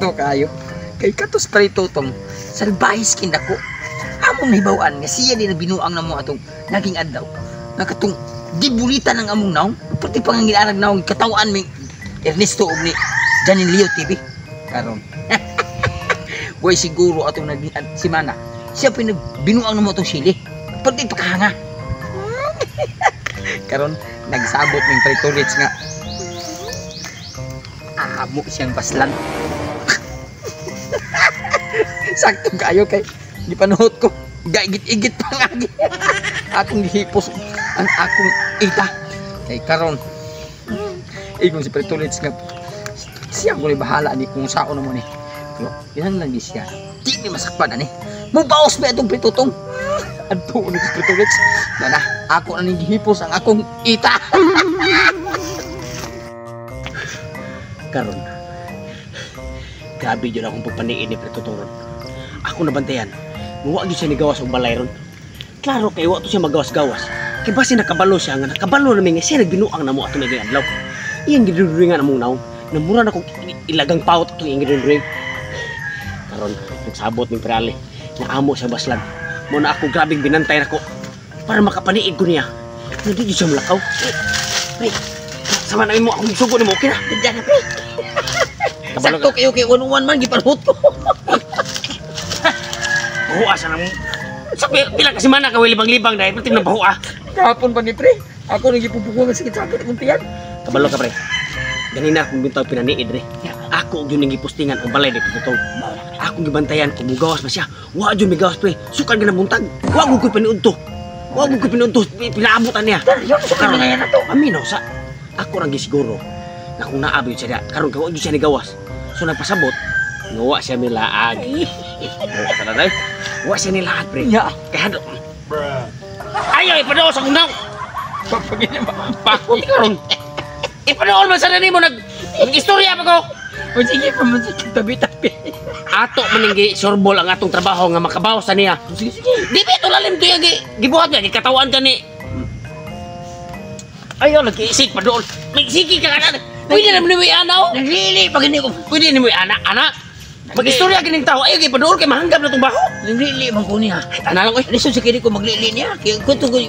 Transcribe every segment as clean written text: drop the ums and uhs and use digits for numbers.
sakto kayo. Kay katos parito tong salbahis kinako. Among nahibawaan nga siya din na binuang na mo atong naging adlaw. Nakatong gibulitan ng among naong. Pati panganginarag naong katawaan may Ernesto og ni Janine Leo TV. Karon. Boy siguro atong naging simana. Siya pinagbinuang na mo atong sili. Pati pakahanga. Karon nagsabot ning pretolits nga. Amo siyang paslan. Sakto kayo kay di panuhot ko. Gaigit-igit pa nga. Akong gihipos ang akong ita. Kay karon igong si pretolits nga siya ko ni bahala ni kung sao na mo ni. Pero ilang lang di siya. Di ni masakpan ani. Mubaos ba itong pretutong? Adto ni si pretolits. Na ako na ning gihipos ang akong ita. Karon, grabe yun akong pagpaniin ni Pretuturon. Ako nabantayan, huwag yun siya nigawas ang balay ron. Klaro kay huwag to siya magawas-gawas. Kaya basi nakabalo siya nga, nakabalo namin nga siya nagbinuang na mo ato naging adlaw. Iyang giduduringan na mong naong, namura na kong ilagang pawat itong iyang giduduring. Karon, nagsabot ng perali, naamo siya baslan. Muna ako grabing binantay na ko, para makapaniid ko niya. Hindi yun siya malakaw. Pre, sama namin mo akong sugo ni mo, okay na? Diyan na pre. Sakto kayo kay 101 man gipanhut ko. Bahua sa nang sabi pila kasi mana ka libang-libang dahil pati nang bahua. Kahapon pa ni pre. Ako nang gipupugo nga sakit-sakit akong tiyan. Kabalo ka pre. Ganina akong bitaw pinaniid re. Ako gyud ning gipostingan ang balay dito totoo. Ako gibantayan kung mugawas ba siya. Wa gyud migawas pre. Sukan gyud muntag. Wa gyud ko piniudto. Wa gyud ko piniudto pinaabutan niya. Karon na to. Aminaw sa ako ra gisiguro na kung naabi siya karon ka wa gyud siya nigawas. So nagpasabot nga wa siya milaag. Wa siya nilaag pre. Kaya ayo ipadol sa kunaw. Papagin ba? Pakot karon. Ipadol man sa nimo nag-istorya pa ko. O sige pa man sa tabi-tabi. Ato maninggi sorbol ang atong trabaho nga makabawas sa niya. Sige. Di ba ito lalim to yung gibuhat niya, gikatawan ka ni. Ayaw, nag-iisik pa doon. Mag-isiki ka ka na. Pwede naman niyo anaw. Naglili pag hindi ko. Pwede niyo anak. Mag-istorya ka ng tao. Ayaw, kaya pa doon, kaya mahanggap na itong baho. Naglili man ko niya. Tana lang, oy. Lisod sa kini ko maglili niya. Kaya ko ito ko.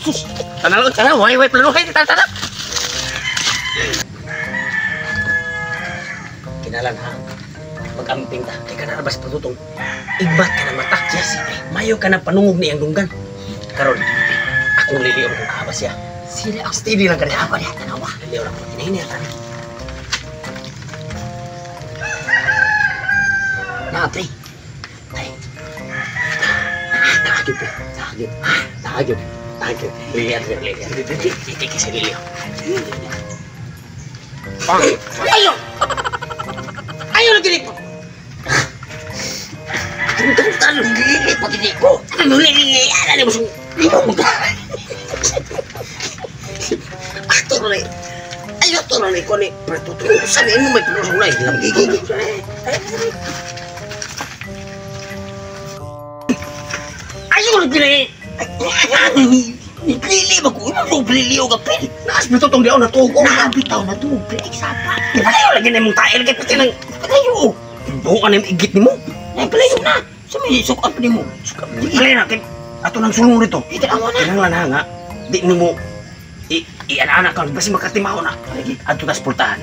Sus, tana lang, tana. Way, planuhay. Tana. Kinalan ha. Pag-amping ta, kaya ka narabas patutong. Igbat ka ng mata. Yes, mayo ka ng panungog ni ang dunggan. Karon, akong liliw kung kahabas siya. Sila ako. Steady lang ka rin. Apa niya, tanawa. Liliw lang ko. Hinahinay ka rin. Pre. Ay. Nakagid, pre. Nakagid. Liliw. Hindi kasi liliw. Ayaw! Ayaw na ginig po! Tungtong gili pati di ko. Ano nililiyan na mo sung ikaw mo ka. Ato rin ko ni Pretuturon. Sabi mo may pinusong na ilang gigigig. Ayaw na gili. Nilili ba ko? Ano nililiw ka pin? Naas Pretutong di ako natugo. Nabitaw na to. Eksapa. Palayo lagi na mong tayo. Lagi pati ng palayo. Buho ka na yung igit ni mo. Ay palayo na. Sa may sukat pa ni mo. Palayo na. Ato nang sulong rito. Itanawa na. Kinang lang nga. Di mo i-anak ka. Basi magkatimaw na. Ato tas pultahan.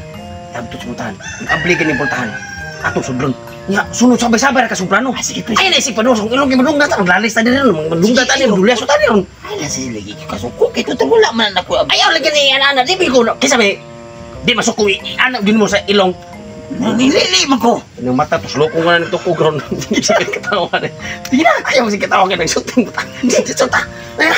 Ato tas pultahan. Abligan yung pultahan. Ato sudron. Nga, sunod sabay-sabay na kasubrano. Sige, pre. Ay, naisip pa doon. Ilong yung madunggat. Ang lalis na din. Madunggat na din. Madulias na din. Ay nasi lagi kasuko. Kaya ito wala man ako. Ayaw, lagi na anak. Di ko. Kaya sabi, di masuk ko anak din mo sa ilong. Nilili man ko. Yung mata, tos loko nga na nito ko ground. Hindi siya katawa na. Hindi na, ayaw siya katawa ka nagsuting. Hindi, suta. Ay na.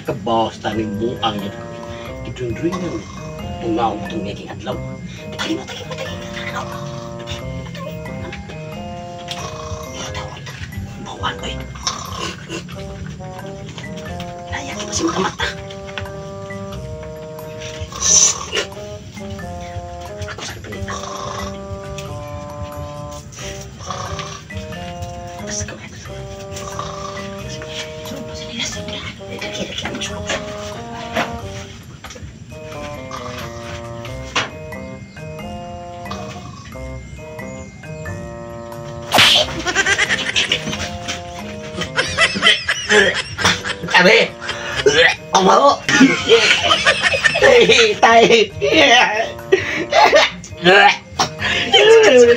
Kabawas taning buang yun. Idun-dun yun. Tungaw mo itong naging adlaw. Patay mo. Bawan ko yun. Layan ko kasi makamata. Ako sa palita. Abi, ang mau. Tay.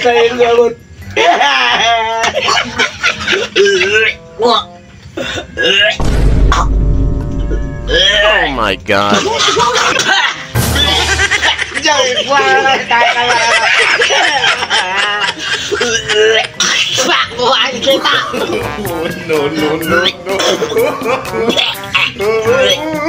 Tay bangun. Oh my god. Jangan buang tay. Pak, buang kita. No.